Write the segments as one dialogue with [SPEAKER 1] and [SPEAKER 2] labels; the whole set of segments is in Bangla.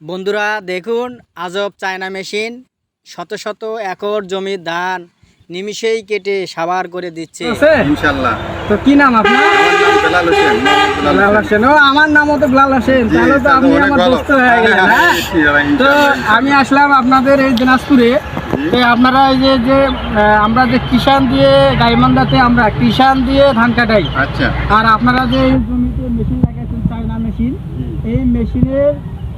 [SPEAKER 1] বন্ধুরা দেখুন আজব চায়না মেশিন শত শত একর জমির ধান নিমিষেই কেটে সাবার করে দিচ্ছে
[SPEAKER 2] ইনশাআল্লাহ।
[SPEAKER 3] তো কি নাম আপনার?
[SPEAKER 2] আমার নাম বেলাল হোসেন।
[SPEAKER 3] বেলাল হোসেন। ও আমার নামও তো বেলাল হোসেন।
[SPEAKER 2] জি,
[SPEAKER 3] তাহলে তো
[SPEAKER 2] তাহলে
[SPEAKER 3] আপনি
[SPEAKER 2] অনেক
[SPEAKER 3] আমার
[SPEAKER 2] ভালো।
[SPEAKER 3] দোস্ত হয়ে গেলেন, হ্যাঁ? তো
[SPEAKER 2] ইনশাআল্লাহ।
[SPEAKER 3] আমি আসলাম আপনাদের এই দিনাজপুরে। তো আপনারা এই যে আমরা যে কিষান দিয়ে গাইবান্ধাতে আমরা কিষান দিয়ে ধান কাটাই,
[SPEAKER 2] আচ্ছা।
[SPEAKER 3] আর আপনারা যে এই জমিতে মেশিন লাগাইছেন চায়না মেশিন,
[SPEAKER 2] জি।
[SPEAKER 3] এই মেশিনের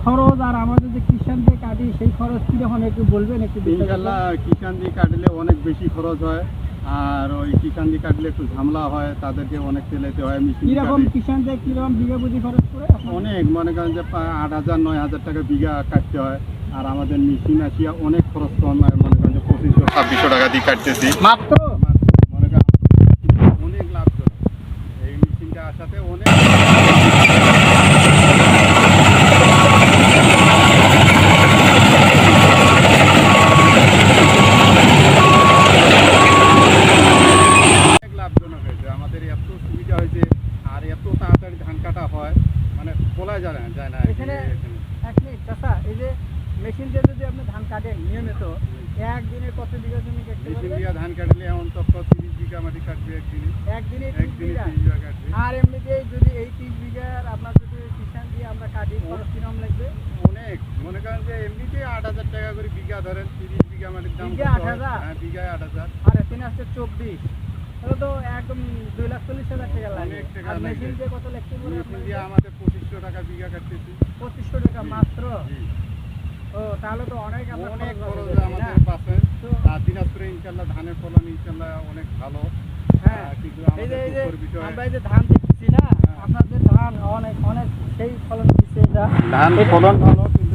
[SPEAKER 3] খরচ আর আমাদের যে কিষান দিয়ে কাটি সেই খরচ কিরকম একটু বলবেন? একটু
[SPEAKER 2] ইনশাআল্লাহ কিষান দিয়ে কাটলে অনেক বেশি খরচ হয়, আর ওই কিষান দিয়ে কাটলে একটু ঝামেলা হয়, তাদেরকে অনেক তেলাইতে হয়। মেশিন
[SPEAKER 3] কিরকম কিষান দিয়ে কিরকম বিঘা প্রতি খরচ করে?
[SPEAKER 2] অনেক, মনে করেন যে 8,000-9,000 টাকা বিঘা কাটতে হয়। আর আমাদের মেশিন আসিয়া অনেক খরচ কম হয়, মনে করেন যে 2500-2600 টাকা দিয়ে কাটতেছি
[SPEAKER 3] মাত্র।
[SPEAKER 2] মনে করেন অনেক লাভজনক এই মেশিনটা আসাতে। অনেক লাভজনক হয়েছে, আমাদের এত সুবিধা হয়েছে আর এত তাড়াতাড়ি ধান কাটা হয়, মানে বলা যায় না
[SPEAKER 3] এখানে এক মিনিট চাচা, এই যে মেশিন দিয়ে যদি আপনি ধান কাটেন নিয়মিত, একদিনে কত বিঘা জমি কাটতে
[SPEAKER 2] মেশিন
[SPEAKER 3] পারবেন?
[SPEAKER 2] দিয়ে ধান কাটলে অন্তত 30 বিঘা মাটি কাটবে একদিনে।
[SPEAKER 3] একদিনে 30
[SPEAKER 2] একদিনে
[SPEAKER 3] বিঘা।
[SPEAKER 2] 30 বিঘা কাটবে।
[SPEAKER 3] আর এমনিতে যদি এই 30 বিঘার আপনার যদি কিষান দিয়ে আমরা কাটি, খরচ কিরকম লাগবে?
[SPEAKER 2] অনেক, মনে করেন যে এমনিতে 8,000 টাকা করে বিঘা ধরেন। 30 বিঘা মাটির দাম
[SPEAKER 3] বিঘা
[SPEAKER 2] কত?
[SPEAKER 3] 8,000?
[SPEAKER 2] হ্যাঁ, বিঘায় 8,000।
[SPEAKER 3] আর এখানে আসছে 24, তাহলে তো একদম 2,40,000 টাকা লাগে।
[SPEAKER 2] অনেক টাকা
[SPEAKER 3] আর
[SPEAKER 2] লাগে।
[SPEAKER 3] মেশিন দিয়ে কত লাগতে পারে
[SPEAKER 2] মেশিন
[SPEAKER 3] আপনাদের?
[SPEAKER 2] দিয়ে আমাদের 2500 টাকা বিঘা কাটতেছি।
[SPEAKER 3] 2500 টাকা মাত্র?
[SPEAKER 2] জি।
[SPEAKER 3] ও, তাহলে তো অনেক আপনার
[SPEAKER 2] অনেক
[SPEAKER 3] খরচ
[SPEAKER 2] খরচ
[SPEAKER 3] হবে, তাই
[SPEAKER 2] আমাদের
[SPEAKER 3] না?
[SPEAKER 2] বাঁচে।
[SPEAKER 3] তো-
[SPEAKER 2] আর দিনাজপুরে ইনশাল্লাহ ধানের ফলন ইনশাল্লাহ অনেক ভালো।
[SPEAKER 3] হ্যাঁ,
[SPEAKER 2] কিন্তু
[SPEAKER 3] এই যে
[SPEAKER 2] আমাদের দুঃখের বিষয়,
[SPEAKER 3] আমরা এই যে ধান দেখতেছি না,
[SPEAKER 2] হ্যাঁ।
[SPEAKER 3] আপনাদের ধান অনেক অনেক সেই ফলন দিচ্ছে এটা।
[SPEAKER 2] ধান ফলন ভালো, কিন্তু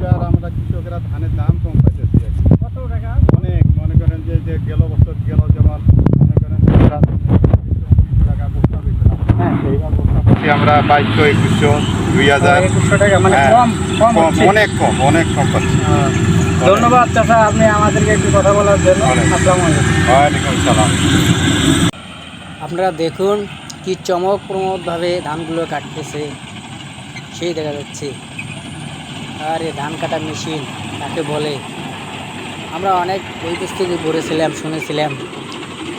[SPEAKER 2] এবার আমরা কৃষকেরা ধানের দাম কম পাইতেছি আর কি।
[SPEAKER 3] কত টাকা?
[SPEAKER 2] অনেক, মনে করেন যে গেল বছর গেল, যেমন মনে করেন যে আমরা 200-250 টাকা বস্তা বেচলাম।
[SPEAKER 3] হ্যাঁ,
[SPEAKER 2] এইবার বস্তা প্রতি আমরা 2200, 2000,
[SPEAKER 3] 2100 টাকা, মানে
[SPEAKER 2] হ্যাঁ,
[SPEAKER 3] কম কম হচ্ছে।
[SPEAKER 2] অনেক কম পাচ্ছি।
[SPEAKER 3] ধন্যবাদ চাচা, আপনি আমাদেরকে একটু কথা বলার জন্য।
[SPEAKER 2] অনেক।
[SPEAKER 3] আসসালামু আলাইকুম।
[SPEAKER 2] ওয়ালাইকুম আসসালাম।
[SPEAKER 1] আপনারা দেখুন কি চমকপ্রমোদভাবে ধানগুলো কাটতেছে সেই দেখা যাচ্ছে। আর এই ধান কাটা মেশিন কাকে বলে আমরা অনেক বই পুস্তকে পড়েছিলাম, শুনেছিলাম,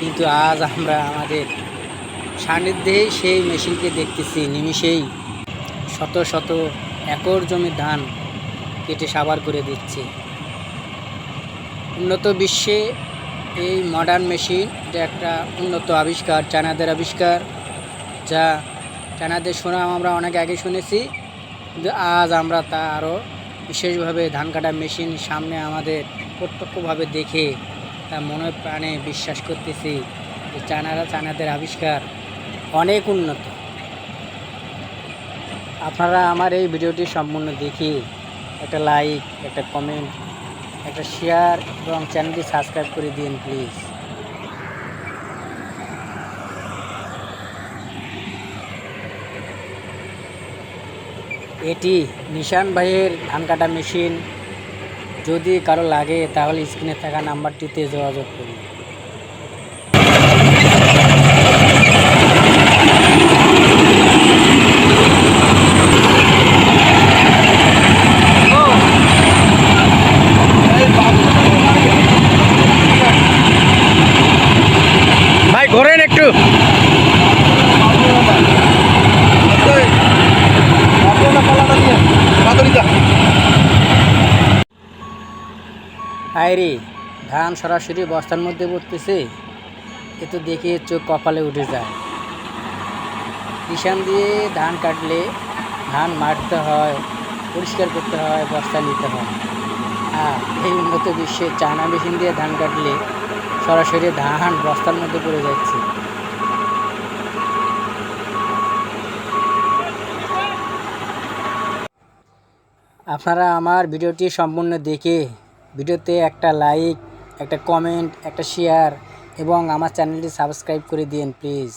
[SPEAKER 1] কিন্তু আজ আমরা আমাদের সান্নিধ্যেই সেই মেশিনকে দেখতেছি নিমিষেই শত শত একর জমির ধান কেটে সাবার করে দিচ্ছে। উন্নত বিশ্বে এই মডার্ন মেশিন এটা একটা উন্নত আবিষ্কার, চায়নাদের আবিষ্কার, যা চায়নাদের সুনাম আমরা অনেক আগে শুনেছি, কিন্তু আজ আমরা তা আরও বিশেষভাবে ধান কাটা মেশিন সামনে আমাদের প্রত্যক্ষভাবে দেখে তা মনে প্রাণে বিশ্বাস করতেছি যে চায়নাদের আবিষ্কার অনেক উন্নত। আপনারা আমার এই ভিডিওটি সম্পূর্ণ দেখে একটা লাইক, একটা কমেন্ট, একটা শেয়ার এবং চ্যানেলটি সাবস্ক্রাইব করে দিন প্লিজ। এটি নিশান ভাইয়ের ধান কাটা মেশিন। যদি কারো লাগে তাহলে স্ক্রিনে থাকা নাম্বারটিতে যোগাযোগ করুন।
[SPEAKER 3] ভাই ঘোরেন একটু।
[SPEAKER 1] আইরে ধান সরাসরি বস্তার মধ্যে পড়তেছে, এ তো দেখে চোখ কপালে উঠে যায়। কিষান দিয়ে ধান কাটলে ধান মারতে হয়, পরিষ্কার করতে হয়, বস্তা নিতে হয়। আর এই উন্নত বিশ্বে চায়না মেশিন দিয়ে ধান কাটলে সরাসরি ধান বস্তার মধ্যে পড়ে যাচ্ছে। আপনারা আমার ভিডিওটি সম্পূর্ণ দেখে ভিডিওতে একটা লাইক, একটা কমেন্ট, একটা শেয়ার এবং আমার চ্যানেলটি সাবস্ক্রাইব করে দিন প্লিজ।